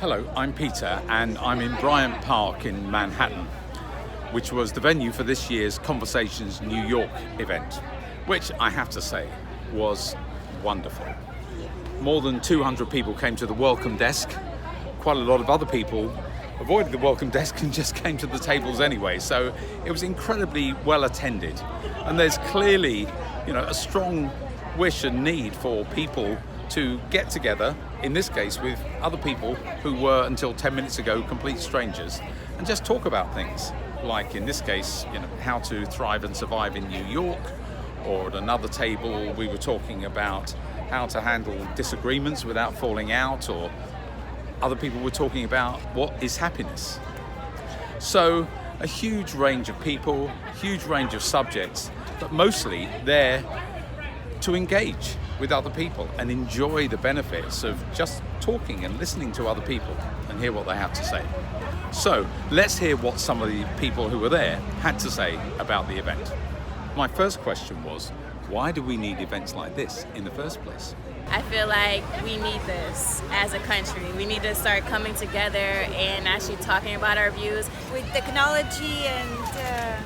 Hello, I'm Peter and I'm in Bryant Park in Manhattan, which was the venue for this year's Conversations New York event, which I have to say was wonderful. More than 200 people came to the welcome desk. Quite a lot of other people avoided the welcome desk and just came to the tables anyway, so it was incredibly well attended. And there's clearly, a strong wish and need for people to get together, in this case with other people who were until 10 minutes ago complete strangers, and just talk about things like, in this case, how to thrive and survive in New York, or at another table we were talking about how to handle disagreements without falling out, or other people were talking about what is happiness. So a huge range of people, huge range of subjects, but mostly there to engage with other people and enjoy the benefits of just talking and listening to other people and hear what they have to say. So let's hear what some of the people who were there had to say about the event. My first question was, why do we need events like this in the first place? I feel like we need this as a country. We need to start coming together and actually talking about our views. With technology and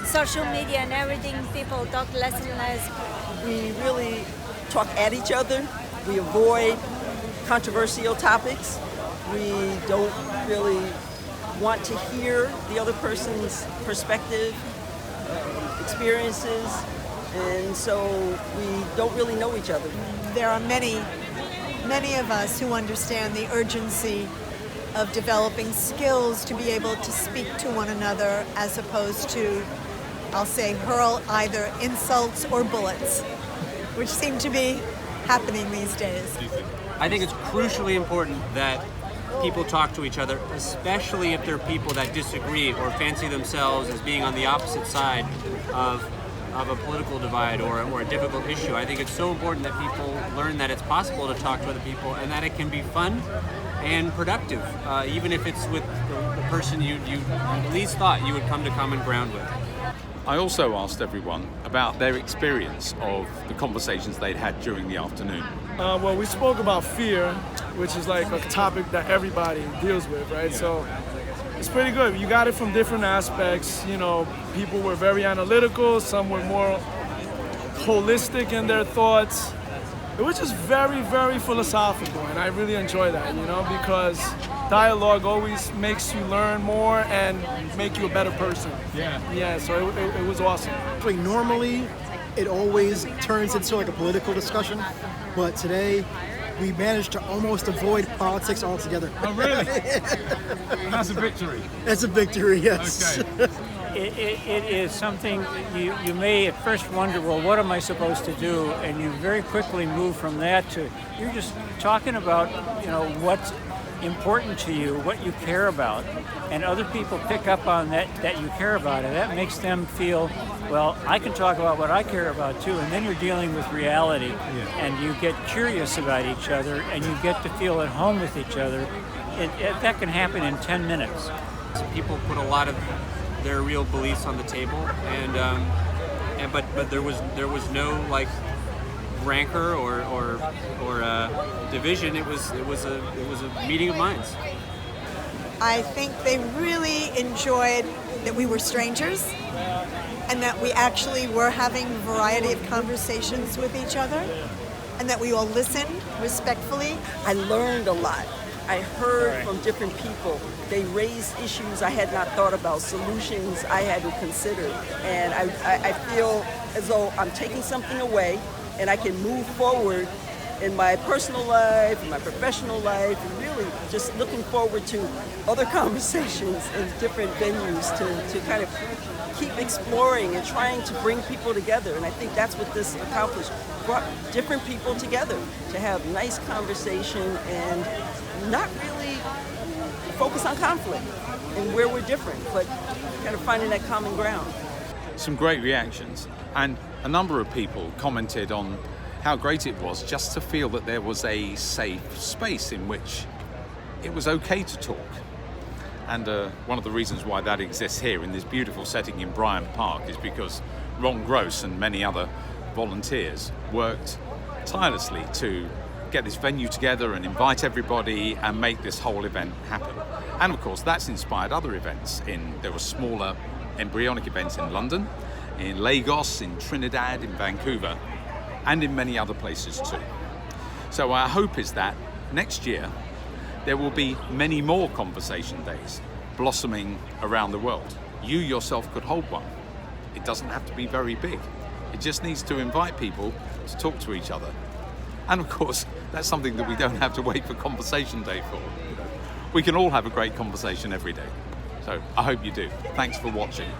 social media and everything, people talk less and less. We really talk at each other. We avoid controversial topics. We don't really want to hear the other person's perspective, experiences, and so we don't really know each other. There are many of us who understand the urgency of developing skills to be able to speak to one another as opposed to, I'll say, hurl either insults or bullets, which seem to be happening these days. I think it's crucially important that people talk to each other, especially if they're people that disagree or fancy themselves as being on the opposite side of a political divide or a difficult issue. I think it's so important that people learn that it's possible to talk to other people and that it can be fun and productive, even if it's with the person you least thought you would come to common ground with. I also asked everyone about their experience of the conversations they'd had during the afternoon. Well, we spoke about fear, which is like a topic that everybody deals with, right? Yeah. So it's pretty good. You got it from different aspects. People were very analytical, some were more holistic in their thoughts. It was just very, very philosophical, and I really enjoy that, because dialogue always makes you learn more and make you a better person. Yeah, so it was awesome. Like normally, it always turns into like a political discussion, but today we managed to almost avoid politics altogether. Oh, really? That's a victory. That's a victory, yes. Okay. It is something you may at first wonder, well, what am I supposed to do? And you very quickly move from that to, you're just talking about, what's important to you, what you care about. And other people pick up on that you care about, and that makes them feel, well, I can talk about what I care about too. And then you're dealing with reality, and you get curious about each other, and you get to feel at home with each other. That can happen in 10 minutes. People put a lot of their real beliefs on the table, but there was no rancor or division. It was a meeting of minds. I think they really enjoyed that we were strangers and that we actually were having a variety of conversations with each other and that we all listened respectfully. I learned a lot. I heard from different people. They raised issues I had not thought about, solutions I hadn't considered. And I feel as though I'm taking something away and I can move forward in my personal life, in my professional life, and really just looking forward to other conversations in different venues to kind of keep exploring and trying to bring people together. And I think that's what this accomplished. Brought different people together to have nice conversation and not really focus on conflict and where we're different, but kind of finding that common ground. Some great reactions, and a number of people commented on how great it was just to feel that there was a safe space in which it was okay to talk. And one of the reasons why that exists here in this beautiful setting in Bryant Park is because Ron Gross and many other volunteers worked tirelessly to get this venue together and invite everybody and make this whole event happen. And of course, that's inspired other events. There were smaller embryonic events in London, in Lagos, in Trinidad, in Vancouver, and in many other places too. So our hope is that next year there will be many more conversation days blossoming around the world. You yourself could hold one. It doesn't have to be very big. It just needs to invite people to talk to each other. And of course, that's something that we don't have to wait for Conversation Day for. We can all have a great conversation every day. So I hope you do. Thanks for watching.